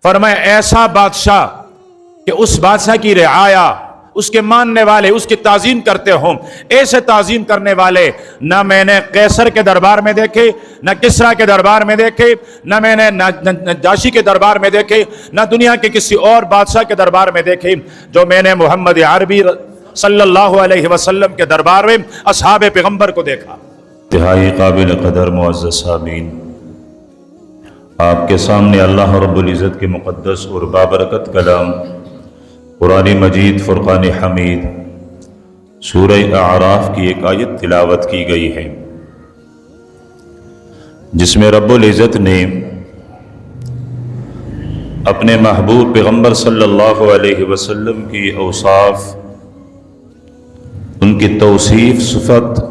فرمایا ایسا بادشاہ کہ اس بادشاہ کی رعایا، اس کے ماننے والے اس کی تعظیم کرتے ہوں، ایسے تعظیم کرنے والے نہ میں نے قیصر کے دربار میں دیکھے، نہ کسریٰ کے دربار میں دیکھے، نہ میں نے نجاشی کے دربار میں دیکھے، نہ دنیا کے کسی اور بادشاہ کے دربار میں دیکھے، جو میں نے محمد عربی صلی اللہ علیہ وسلم کے دربار میں اصحاب پیغمبر کو دیکھا۔ انتہائی قابل قدر معزز سامعین، آپ کے سامنے اللہ رب العزت کے مقدس اور بابرکت کلام قرآن مجید فرقان حمید سورہ اعراف کی ایک آیت تلاوت کی گئی ہے، جس میں رب العزت نے اپنے محبوب پیغمبر صلی اللہ علیہ وسلم کی اوصاف، ان کی توصیف صفت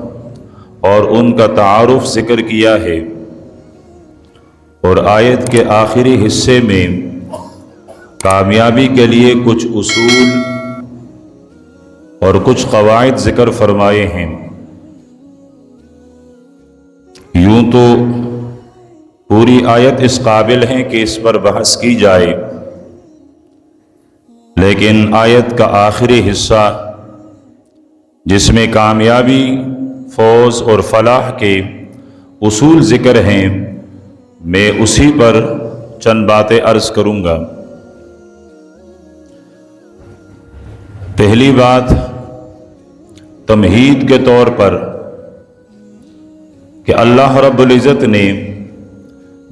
اور ان کا تعارف ذکر کیا ہے، اور آیت کے آخری حصے میں کامیابی کے لیے کچھ اصول اور کچھ قواعد ذکر فرمائے ہیں۔ یوں تو پوری آیت اس قابل ہے کہ اس پر بحث کی جائے، لیکن آیت کا آخری حصہ جس میں کامیابی، فوز اور فلاح کے اصول ذکر ہیں، میں اسی پر چند باتیں عرض کروں گا۔ پہلی بات تمہید کے طور پر کہ اللہ رب العزت نے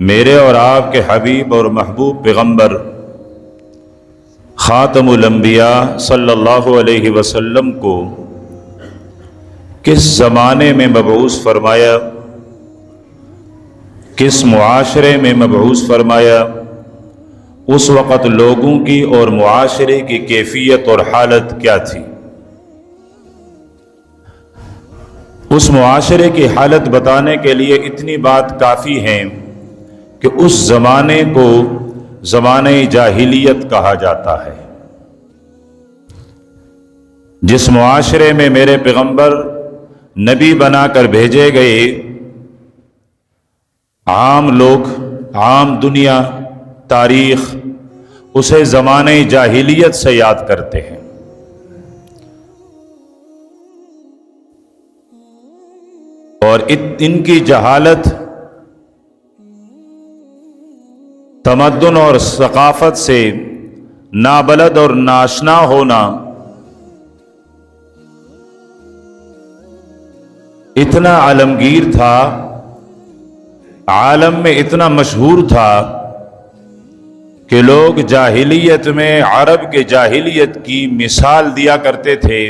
میرے اور آپ کے حبیب اور محبوب پیغمبر خاتم الانبیاء صلی اللہ علیہ وسلم کو کس زمانے میں مبعوث فرمایا، کس معاشرے میں مبعوث فرمایا، اس وقت لوگوں کی اور معاشرے کی کیفیت اور حالت کیا تھی۔ اس معاشرے کی حالت بتانے کے لیے اتنی بات کافی ہے کہ اس زمانے کو زمانہ جاہلیت کہا جاتا ہے۔ جس معاشرے میں میرے پیغمبر نبی بنا کر بھیجے گئے، عام لوگ، عام دنیا، تاریخ اسے زمانہ جاہلیت سے یاد کرتے ہیں، اور ان کی جہالت، تمدن اور ثقافت سے نابلد اور ناشنا ہونا اتنا عالمگیر تھا، عالم میں اتنا مشہور تھا کہ لوگ جاہلیت میں عرب کے جاہلیت کی مثال دیا کرتے تھے،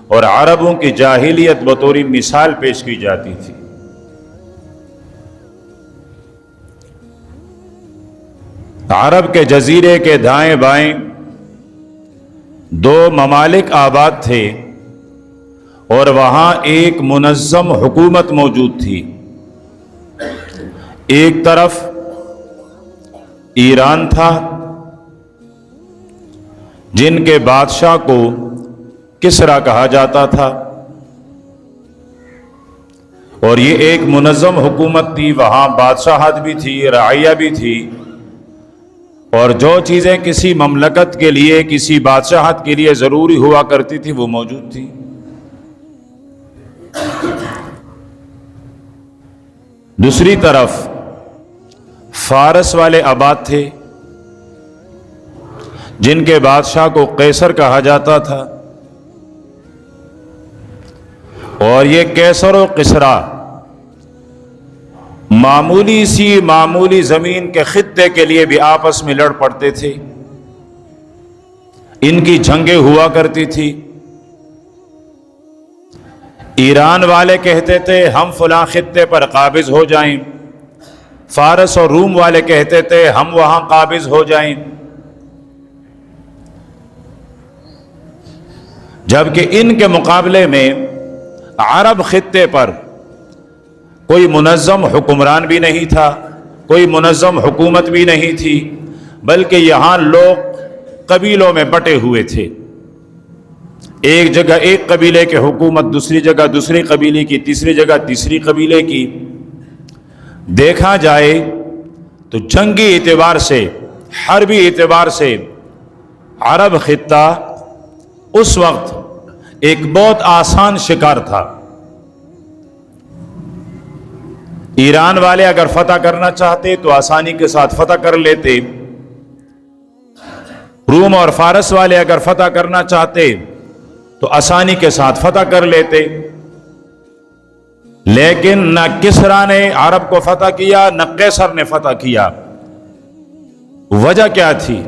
اور عربوں کی جاہلیت بطور مثال پیش کی جاتی تھی۔ عرب کے جزیرے کے دائیں بائیں دو ممالک آباد تھے، اور وہاں ایک منظم حکومت موجود تھی۔ ایک طرف ایران تھا، جن کے بادشاہ کو کسریٰ کہا جاتا تھا، اور یہ ایک منظم حکومت تھی، وہاں بادشاہت بھی تھی، رعیہ بھی تھی، اور جو چیزیں کسی مملکت کے لیے، کسی بادشاہت کے لیے ضروری ہوا کرتی تھی وہ موجود تھی۔ دوسری طرف فارس والے آباد تھے، جن کے بادشاہ کو قیصر کہا جاتا تھا، اور یہ قیصر و کسریٰ معمولی زمین کے خطے کے لیے بھی آپس میں لڑ پڑتے تھے، ان کی جنگیں ہوا کرتی تھی۔ ایران والے کہتے تھے ہم فلاں خطے پر قابض ہو جائیں، فارس اور روم والے کہتے تھے ہم وہاں قابض ہو جائیں، جبکہ ان کے مقابلے میں عرب خطے پر کوئی منظم حکمران بھی نہیں تھا، کوئی منظم حکومت بھی نہیں تھی، بلکہ یہاں لوگ قبیلوں میں بٹے ہوئے تھے۔ ایک جگہ ایک قبیلے کی حکومت، دوسری جگہ دوسری قبیلے کی، تیسری جگہ تیسری قبیلے کی۔ دیکھا جائے تو جنگی اعتبار سے حربی اعتبار سے عرب خطہ اس وقت ایک بہت آسان شکار تھا. ایران والے اگر فتح کرنا چاہتے تو آسانی کے ساتھ فتح کر لیتے. روم اور فارس والے اگر فتح کرنا چاہتے تو آسانی کے ساتھ فتح کر لیتے. لیکن نہ کسرا نے عرب کو فتح کیا نہ قیصر نے فتح کیا. وجہ کیا تھی؟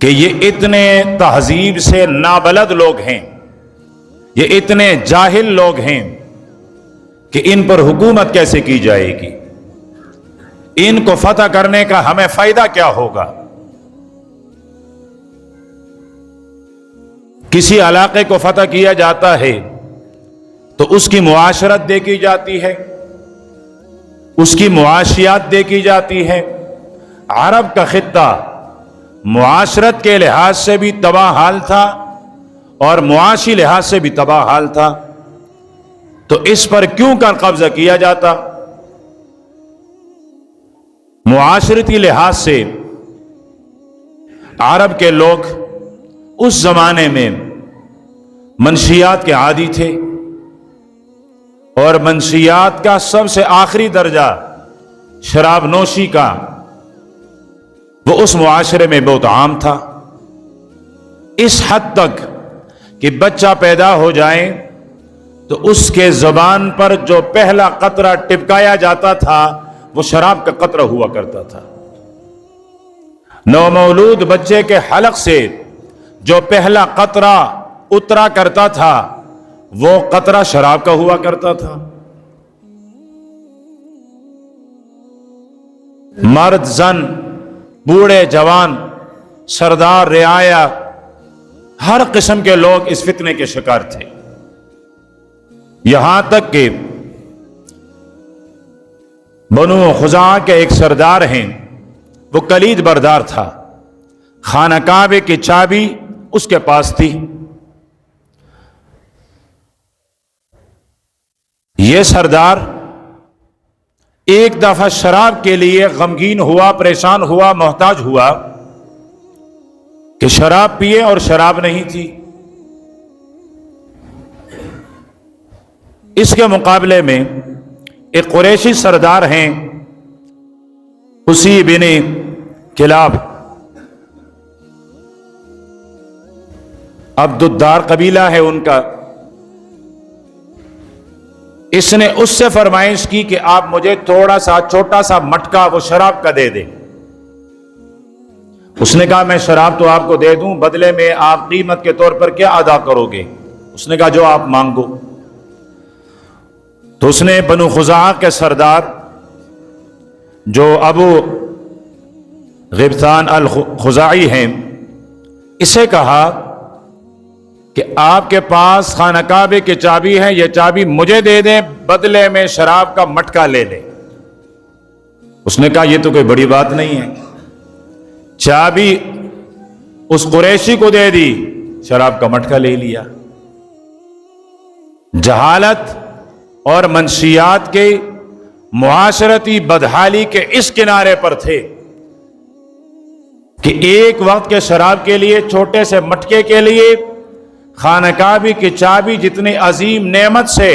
کہ یہ اتنے تہذیب سے نابلد لوگ ہیں، یہ اتنے جاہل لوگ ہیں کہ ان پر حکومت کیسے کی جائے گی، ان کو فتح کرنے کا ہمیں فائدہ کیا ہوگا. کسی علاقے کو فتح کیا جاتا ہے تو اس کی معاشرت دیکھی جاتی ہے، اس کی معاشیات دیکھی جاتی ہے. عرب کا خطہ معاشرت کے لحاظ سے بھی تباہ حال تھا اور معاشی لحاظ سے بھی تباہ حال تھا. تو اس پر کیوں کر قبضہ کیا جاتا؟ معاشرتی لحاظ سے عرب کے لوگ اس زمانے میں منشیات کے عادی تھے، اور منشیات کا سب سے آخری درجہ شراب نوشی کا وہ اس معاشرے میں بہت عام تھا. اس حد تک کہ بچہ پیدا ہو جائے تو اس کے زبان پر جو پہلا قطرہ ٹپکایا جاتا تھا وہ شراب کا قطرہ ہوا کرتا تھا. نومولود بچے کے حلق سے جو پہلا قطرہ اترا کرتا تھا وہ قطرہ شراب کا ہوا کرتا تھا. مرد زن بوڑھے جوان سردار رعایا ہر قسم کے لوگ اس فتنے کے شکار تھے. یہاں تک کہ بنو خزاعہ کے ایک سردار ہیں، وہ کلید بردار تھا، خانہ کعبے کی چابی اس کے پاس تھی. یہ سردار ایک دفعہ شراب کے لیے غمگین ہوا، پریشان ہوا، محتاج ہوا کہ شراب پیے اور شراب نہیں تھی. اس کے مقابلے میں ایک قریشی سردار ہیں حسی بن کلاب، عبد الدار قبیلہ ہے ان کا. اس نے اس سے فرمائش کی کہ آپ مجھے تھوڑا سا چھوٹا سا مٹکا وہ شراب کا دے دیں. اس نے کہا میں شراب تو آپ کو دے دوں، بدلے میں آپ قیمت کے طور پر کیا ادا کرو گے؟ اس نے کہا جو آپ مانگو. تو اس نے بنو خزاعہ کے سردار جو ابو غبطان الخزاعی ہیں اسے کہا کہ آپ کے پاس خانہ کعبے کی چابی ہے، یہ چابی مجھے دے دیں، بدلے میں شراب کا مٹکا لے لیں. اس نے کہا یہ تو کوئی بڑی بات نہیں ہے. چابی اس قریشی کو دے دی، شراب کا مٹکا لے لیا. جہالت اور منشیات کے معاشرتی بدحالی کے اس کنارے پر تھے کہ ایک وقت کے شراب کے لیے، چھوٹے سے مٹکے کے لیے خانہ کعبے کی چابی جتنی عظیم نعمت سے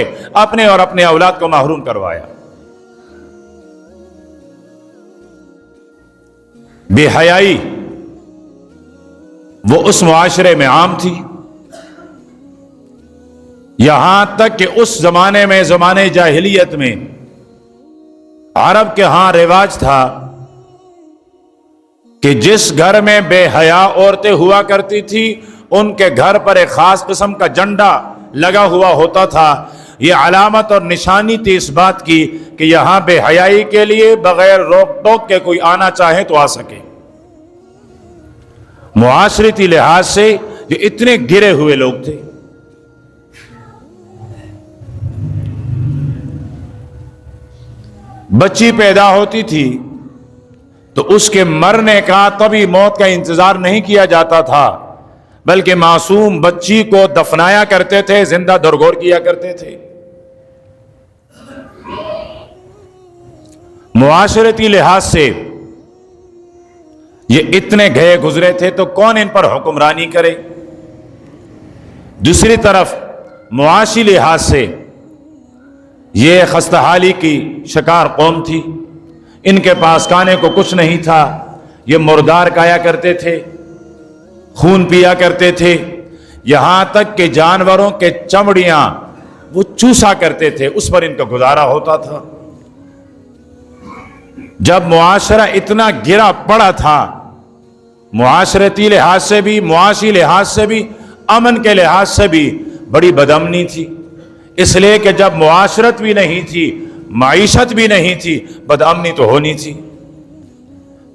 اپنے اور اپنے اولاد کو محروم کروایا. بے حیائی وہ اس معاشرے میں عام تھی. یہاں تک کہ اس زمانے میں، زمانے جاہلیت میں، عرب کے ہاں رواج تھا کہ جس گھر میں بے حیا عورتیں ہوا کرتی تھی ان کے گھر پر ایک خاص قسم کا جھنڈا لگا ہوا ہوتا تھا. یہ علامت اور نشانی تھی اس بات کی کہ یہاں بے حیائی کے لیے بغیر روک ٹوک کے کوئی آنا چاہے تو آ سکے. معاشرتی لحاظ سے یہ اتنے گرے ہوئے لوگ تھے. بچی پیدا ہوتی تھی تو اس کے مرنے کا، طبی موت کا انتظار نہیں کیا جاتا تھا، بلکہ معصوم بچی کو دفنایا کرتے تھے، زندہ درگور کیا کرتے تھے. معاشرتی لحاظ سے یہ اتنے گئے گزرے تھے تو کون ان پر حکمرانی کرے؟ دوسری طرف معاشی لحاظ سے یہ خستہ حالی کی شکار قوم تھی، ان کے پاس کھانے کو کچھ نہیں تھا، یہ مردار کھایا کرتے تھے، خون پیا کرتے تھے، یہاں تک کہ جانوروں کے چمڑیاں وہ چوسا کرتے تھے، اس پر ان کا گزارا ہوتا تھا۔ جب معاشرہ اتنا گرا پڑا تھا، معاشرتی لحاظ سے بھی، معاشی لحاظ سے بھی، امن کے لحاظ سے بھی بڑی بدامنی تھی، اس لیے کہ جب معاشرت بھی نہیں تھی، معیشت بھی نہیں تھی، بدامنی تو ہونی تھی۔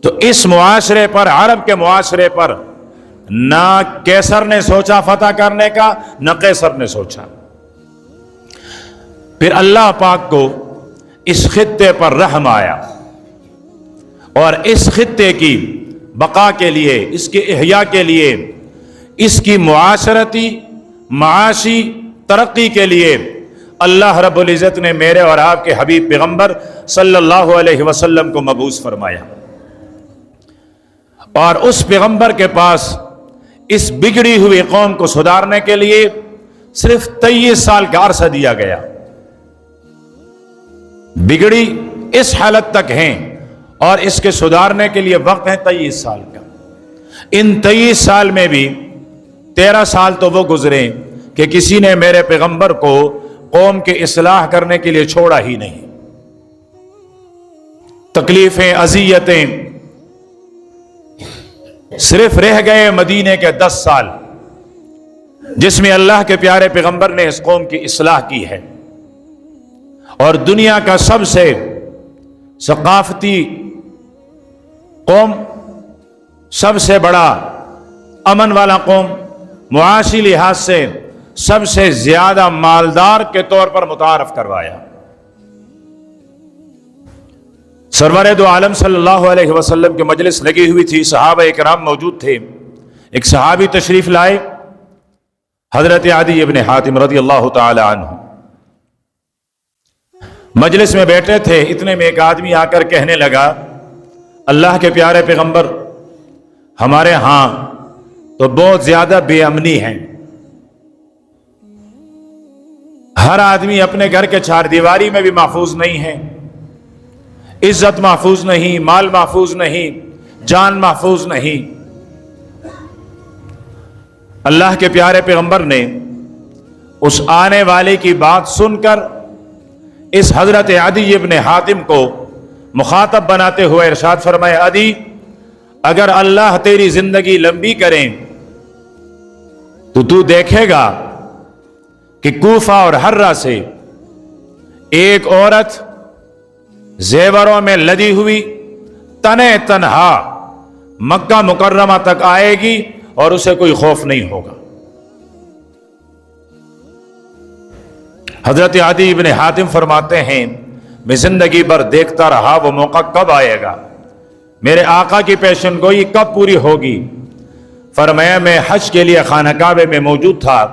تو اس معاشرے پر، عرب کے معاشرے پر، نہ کیسر نے سوچا فتح کرنے کا، نہ قیصر نے سوچا۔ پھر اللہ پاک کو اس خطے پر رحم آیا اور اس خطے کی بقا کے لیے، اس کے احیاء کے لیے، اس کی معاشرتی معاشی ترقی کے لیے اللہ رب العزت نے میرے اور آپ کے حبیب پیغمبر صلی اللہ علیہ وسلم کو مبعوث فرمایا، اور اس پیغمبر کے پاس اس بگڑی ہوئی قوم کو سدھارنے کے لیے صرف 23 سال کا عرصہ دیا گیا۔ بگڑی اس حالت تک ہیں اور اس کے سدھارنے کے لیے وقت ہے 23 سال کا۔ ان 23 سال میں بھی 13 سال تو وہ گزرے کہ کسی نے میرے پیغمبر کو قوم کے اصلاح کرنے کے لیے چھوڑا ہی نہیں۔ تکلیفیں، اذیتیں، صرف رہ گئے مدینے کے 10 سال، جس میں اللہ کے پیارے پیغمبر نے اس قوم کی اصلاح کی ہے، اور دنیا کا سب سے ثقافتی قوم، سب سے بڑا امن والا قوم، معاشی لحاظ سے سب سے زیادہ مالدار کے طور پر متعارف کروایا۔ سرور دو عالم صلی اللہ علیہ وسلم کی مجلس لگی ہوئی تھی، صحابہ اکرام موجود تھے، ایک صحابی تشریف لائے، حضرت عدی ابن حاتم رضی اللہ تعالی عنہ مجلس میں بیٹھے تھے، اتنے میں ایک آدمی آ کر کہنے لگا، اللہ کے پیارے پیغمبر، ہمارے ہاں تو بہت زیادہ بے امنی ہے، ہر آدمی اپنے گھر کے چار دیواری میں بھی محفوظ نہیں ہے، عزت محفوظ نہیں، مال محفوظ نہیں، جان محفوظ نہیں۔ اللہ کے پیارے پیغمبر نے اس آنے والے کی بات سن کر اس حضرت عدی ابن حاتم کو مخاطب بناتے ہوئے ارشاد فرمایا، عدی، اگر اللہ تیری زندگی لمبی کریں تو دیکھے گا کہ کوفہ اور حرہ سے ایک عورت زیوروں میں لدی ہوئی تنے تنہا مکہ مکرمہ تک آئے گی اور اسے کوئی خوف نہیں ہوگا۔ حضرت عدی ابن حاتم فرماتے ہیں، میں زندگی بھر دیکھتا رہا وہ موقع کب آئے گا، میرے آقا کی پیشن گوئی کب پوری ہوگی۔ فرمایا، میں حج کے لیے خانہ کعبے میں موجود تھا،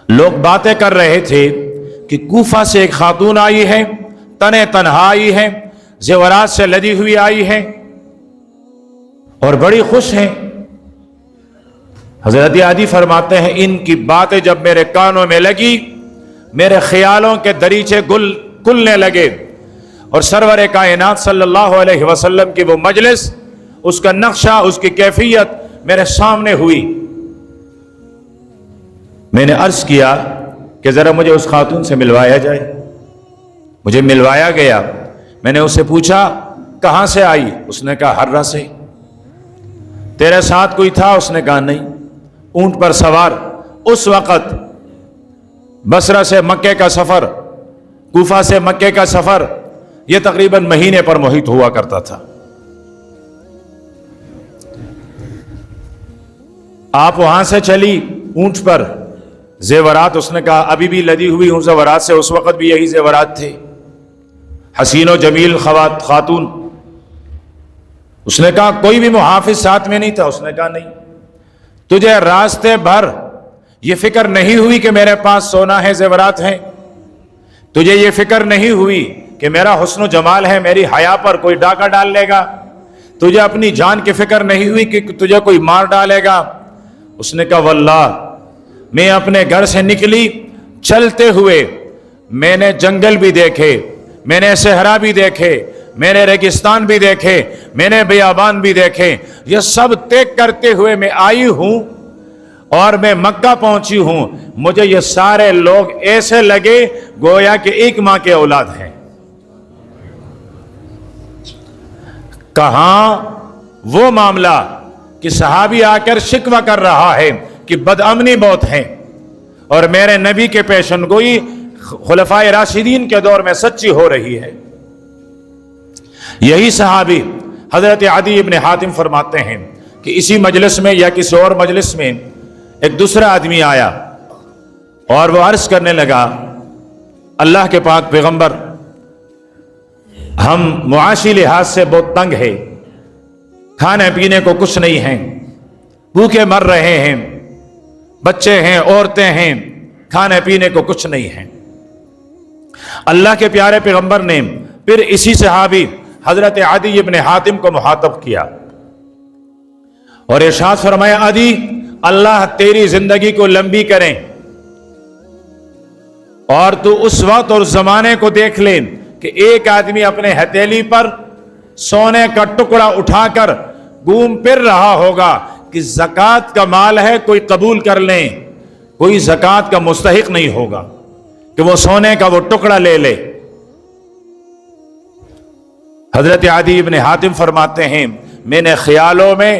لوگ باتیں کر رہے تھے کہ کوفہ سے ایک خاتون آئی ہے، تنے تنہا آئی ہے، زیورات سے لدی ہوئی آئی ہے اور بڑی خوش ہیں۔ حضرت عدی فرماتے ہیں، ان کی باتیں جب میرے کانوں میں لگی، میرے خیالوں کے دریچے کھلنے لگے، اور سرور کائنات صلی اللہ علیہ وسلم کی وہ مجلس، اس کا نقشہ، اس کی کیفیت میرے سامنے ہوئی۔ میں نے عرض کیا کہ ذرا مجھے اس خاتون سے ملوایا جائے۔ مجھے ملوایا گیا، میں نے اس سے پوچھا کہاں سے آئی؟ اس نے کہا حرہ سے۔ تیرے ساتھ کوئی تھا؟ اس نے کہا نہیں۔ اونٹ پر سوار، اس وقت بصرہ سے مکے کا سفر، کوفہ سے مکے کا سفر، یہ تقریباً مہینے پر محیط ہوا کرتا تھا۔ آپ وہاں سے چلی اونٹ پر، زیورات، اس نے کہا ابھی بھی لدی ہوئی ہوں زیورات سے، اس وقت بھی یہی زیورات تھے، حسین و جمیل خاتون۔ اس نے کہا کوئی بھی محافظ ساتھ میں نہیں تھا؟ اس نے کہا نہیں۔ تجھے راستے بھر یہ فکر نہیں ہوئی کہ میرے پاس سونا ہے، زیورات ہیں؟ تجھے یہ فکر نہیں ہوئی کہ میرا حسن و جمال ہے، میری حیا پر کوئی ڈاکہ ڈال لے گا؟ تجھے اپنی جان کی فکر نہیں ہوئی کہ تجھے کوئی مار ڈالے گا؟ اس نے کہا واللہ میں اپنے گھر سے نکلی چلتے ہوئے میں نے جنگل بھی دیکھے، میں نے صحرا بھی دیکھے، میں نے ریگستان بھی دیکھے، میں نے بیابان بھی دیکھے، یہ سب طے کرتے ہوئے میں آئی ہوں اور میں مکہ پہنچی ہوں، مجھے یہ سارے لوگ ایسے لگے گویا کہ ایک ماں کے اولاد ہیں۔ کہاں وہ معاملہ کہ صحابی آ کر شکوہ کر رہا ہے کہ بدامنی بہت ہے، اور میرے نبی کے پیشن گوئی خلفائے راشدین کے دور میں سچی ہو رہی ہے۔ یہی صحابی حضرت عدی ابن حاتم فرماتے ہیں کہ اسی مجلس میں یا کسی اور مجلس میں ایک دوسرا آدمی آیا اور وہ عرض کرنے لگا اللہ کے پاک پیغمبر، ہم معاشی لحاظ سے بہت تنگ ہیں، کھانے پینے کو کچھ نہیں ہیں، بھوکے مر رہے ہیں، بچے ہیں، عورتیں ہیں، کھانے پینے کو کچھ نہیں ہیں۔ اللہ کے پیارے پیغمبر نے پھر اسی صحابی حضرت عدی ابن حاتم کو مخاطب کیا اور ارشاد فرمایا عدی اللہ تیری زندگی کو لمبی کریں، اور تو اس وقت اور زمانے کو دیکھ لیں کہ ایک آدمی اپنے ہتھیلی پر سونے کا ٹکڑا اٹھا کر گھوم پھر رہا ہوگا کہ زکوٰۃ کا مال ہے کوئی قبول کر لیں، کوئی زکوٰۃ کا مستحق نہیں ہوگا کہ وہ سونے کا وہ ٹکڑا لے لے۔ حضرت عدی ابن حاتم فرماتے ہیں میں نے خیالوں میں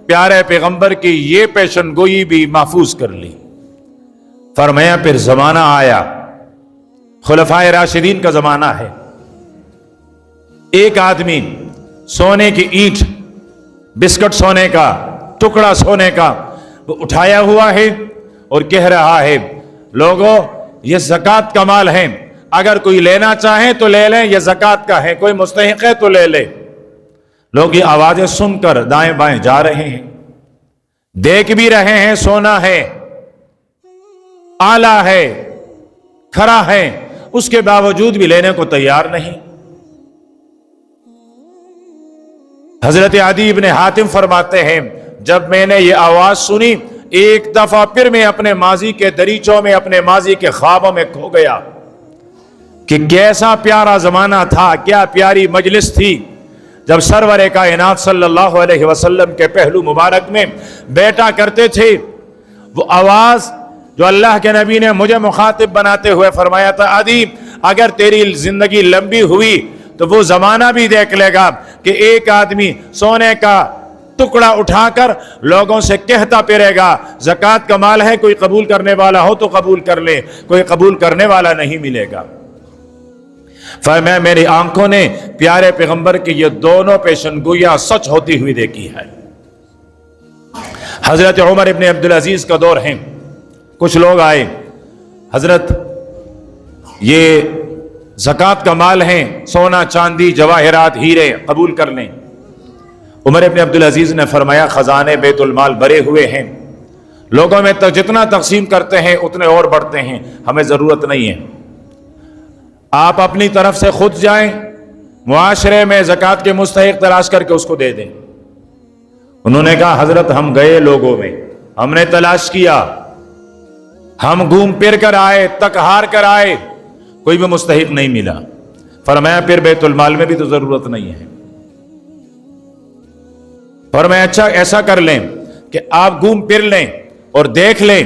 پیارے پیغمبر کی یہ پیشن گوئی بھی محفوظ کر لی۔ فرمایا پھر زمانہ آیا، خلفائے راشدین کا زمانہ ہے، ایک آدمی سونے کی اینٹ، بسکٹ سونے کا، ٹکڑا سونے کا وہ اٹھایا ہوا ہے اور کہہ رہا ہے لوگوں یہ زکوٰۃ کا مال ہے، اگر کوئی لینا چاہے تو لے لیں، یہ زکوٰۃ کا ہے، کوئی مستحق ہے تو لے لے۔ لوگ یہ آوازیں سن کر دائیں بائیں جا رہے ہیں، دیکھ بھی رہے ہیں سونا ہے، آلہ ہے، کھرا ہے، اس کے باوجود بھی لینے کو تیار نہیں۔ حضرت عدی ابن حاتم فرماتے ہیں جب میں نے یہ آواز سنی ایک دفعہ پھر میں اپنے ماضی کے دریچوں میں، اپنے ماضی کے خوابوں میں کھو گیا کہ کیسا پیارا زمانہ تھا، کیا پیاری مجلس تھی جب سرور کائنات صلی اللہ علیہ وسلم کے پہلو مبارک میں بیٹھا کرتے تھے۔ وہ آواز جو اللہ کے نبی نے مجھے مخاطب بناتے ہوئے فرمایا تھا عدی اگر تیری زندگی لمبی ہوئی تو وہ زمانہ بھی دیکھ لے گا کہ ایک آدمی سونے کا ٹکڑا اٹھا کر لوگوں سے کہتا پھرے گا زکوٰۃ کا مال ہے، کوئی قبول کرنے والا ہو تو قبول کر لے، کوئی قبول کرنے والا نہیں ملے گا۔ فرمایا میری آنکھوں نے پیارے پیغمبر کی یہ دونوں پیشن گوئیاں سچ ہوتی ہوئی دیکھی ہے۔ حضرت عمر ابن عبدالعزیز کا دور ہے، کچھ لوگ آئے حضرت یہ زکوٰۃ کا مال ہے، سونا چاندی جواہرات ہیرے قبول کر لیں۔ عمر ابن عبدالعزیز نے فرمایا خزانے بیت المال بھرے ہوئے ہیں، لوگوں میں جتنا تقسیم کرتے ہیں اتنے اور بڑھتے ہیں، ہمیں ضرورت نہیں ہے، آپ اپنی طرف سے خود جائیں معاشرے میں زکوٰۃ کے مستحق تلاش کر کے اس کو دے دیں۔ انہوں نے کہا حضرت ہم گئے لوگوں میں، ہم نے تلاش کیا، ہم گھوم پھر کر آئے، تک ہار کر آئے، کوئی بھی مستحق نہیں ملا۔ فرمایا پھر بیت المال میں بھی تو ضرورت نہیں ہے۔ فرمایا اچھا ایسا کر لیں کہ آپ گھوم پھر لیں اور دیکھ لیں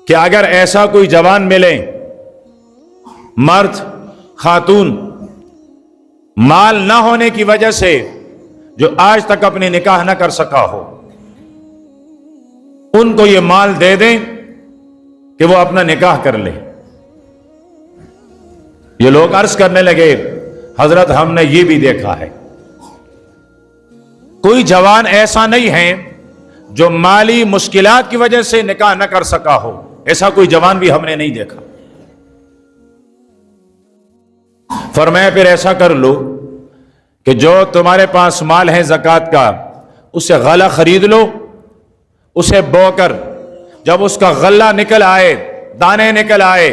کہ اگر ایسا کوئی جوان ملے، مرد خاتون، مال نہ ہونے کی وجہ سے جو آج تک اپنی نکاح نہ کر سکا ہو، ان کو یہ مال دے دیں کہ وہ اپنا نکاح کر لے۔ یہ لوگ عرض کرنے لگے حضرت ہم نے یہ بھی دیکھا ہے، کوئی جوان ایسا نہیں ہے جو مالی مشکلات کی وجہ سے نکاح نہ کر سکا ہو، ایسا کوئی جوان بھی ہم نے نہیں دیکھا۔ فرمایا پھر ایسا کر لو کہ جو تمہارے پاس مال ہے زکوٰۃ کا اسے غلہ خرید لو، اسے بو کر جب اس کا غلہ نکل آئے، دانے نکل آئے،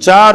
4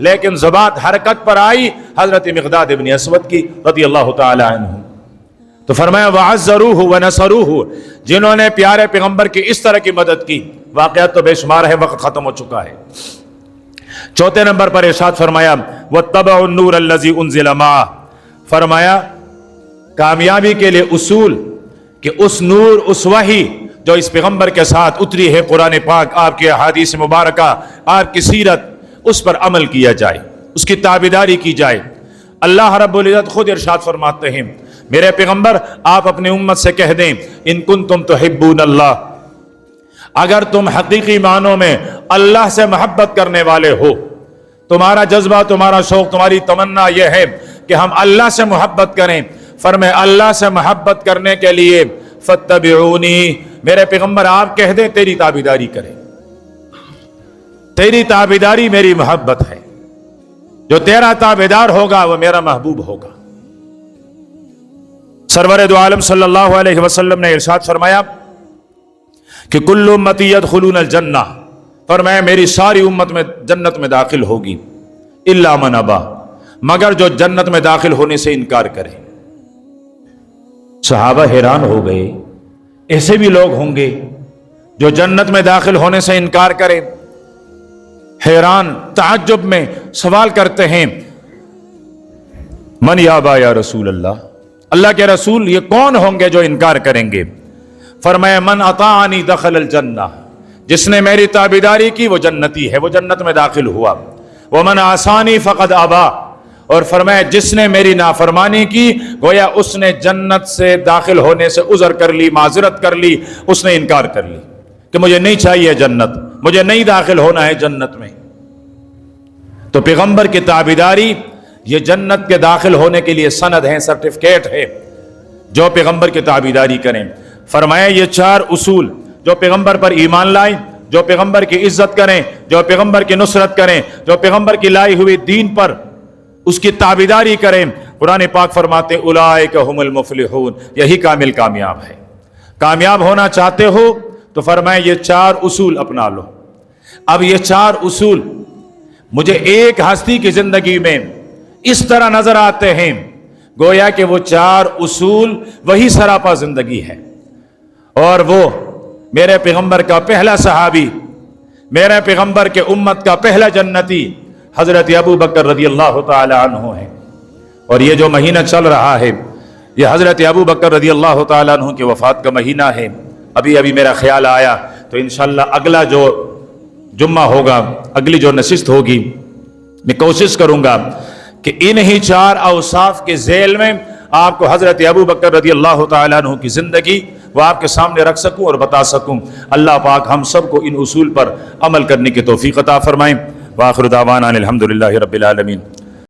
لیکن زبان حرکت پر آئی حضرت مقداد ابن اسود کی رضی اللہ تعالی عنہ. تو فرمایا وعزروہ ونصروہ، جنہوں نے پیارے پیغمبر کی اس طرح کی مدد کی. واقعات تو بے شمار ہے، وقت ختم ہو چکا ہے. چوتھے نمبر پر ارشاد فرمایا واتبعوا النور الذی انزل معہ، فرمایا کامیابی کے لیے اصول کہ اس نور، اس وحی جو اس پیغمبر کے ساتھ اتری ہے، قرآن پاک، آپ کے احادیث مبارکہ، آپ کی سیرت، اس پر عمل کیا جائے، اس کی تابعداری کی جائے. اللہ رب العزت خود ارشاد فرماتے ہیں میرے پیغمبر آپ اپنی امت سے کہہ دیں ان کنتم تحبون اللہ، اگر تم حقیقی معنوں میں اللہ سے محبت کرنے والے ہو، تمہارا جذبہ، تمہارا شوق، تمہاری تمنا یہ ہے کہ ہم اللہ سے محبت کریں، فرمائے اللہ سے محبت کرنے کے لیے فاتبعونی، میرے پیغمبر آپ کہہ دیں تیری تابعداری کریں. تیری تابعداری میری محبت ہے، جو تیرا تابعدار ہوگا وہ میرا محبوب ہوگا. سرور دو عالم صلی اللہ علیہ وسلم نے ارشاد فرمایا کہ کل امتی یدخلون الجنہ، فرمایا میری ساری امت میں جنت میں داخل ہوگی الا من ابا، مگر جو جنت میں داخل ہونے سے انکار کرے. صحابہ حیران ہو گئے، ایسے بھی لوگ ہوں گے جو جنت میں داخل ہونے سے انکار کرے؟ حیران تعجب میں سوال کرتے ہیں من یابا یا رسول اللہ، اللہ کے رسول یہ کون ہوں گے جو انکار کریں گے؟ فرمایا من اطاعنی دخل الجنہ، جس نے میری تابعداری کی وہ جنتی ہے، وہ جنت میں داخل ہوا. ومن عصانی فقد ابا، اور فرمایا جس نے میری نافرمانی کی گویا اس نے جنت سے داخل ہونے سے عذر کر لی، معذرت کر لی، اس نے انکار کر لی کہ مجھے نہیں چاہیے جنت، مجھے نہیں داخل ہونا ہے جنت میں. تو پیغمبر کی تابعداری یہ جنت کے داخل ہونے کے لیے سند ہے، سرٹیفکیٹ ہے، جو پیغمبر کی تابعداری کریں. فرمایا یہ چار اصول جو پیغمبر پر ایمان لائیں، جو پیغمبر کی عزت کریں، جو پیغمبر کی نصرت کریں، جو پیغمبر کی لائی ہوئی دین پر اس کی تابعداری کریں، قرآن پاک فرماتے اولئک هم المفلحون، یہی کامل کامیاب ہے. کامیاب ہونا چاہتے ہو تو فرمائے یہ چار اصول اپنا لو. اب یہ چار اصول مجھے ایک ہستی کی زندگی میں اس طرح نظر آتے ہیں گویا کہ وہ چار اصول وہی سراپا زندگی ہے، اور وہ میرے پیغمبر کا پہلا صحابی، میرے پیغمبر کے امت کا پہلا جنتی حضرت ابو بکر رضی اللہ تعالی عنہ ہے. اور یہ جو مہینہ چل رہا ہے یہ حضرت ابو بکر رضی اللہ تعالی عنہ کی وفات کا مہینہ ہے. ابھی میرا خیال آیا تو انشاءاللہ اگلا جو جمعہ ہوگا، اگلی جو نشست ہوگی، میں کوشش کروں گا کہ انہی چار اوصاف کے ذیل میں آپ کو حضرت ابو بکر رضی اللہ تعالیٰ عنہ کی زندگی وہ آپ کے سامنے رکھ سکوں اور بتا سکوں. اللہ پاک ہم سب کو ان اصول پر عمل کرنے کی توفیق عطا فرمائیں. وآخر دعوانا الحمدللہ رب العالمین.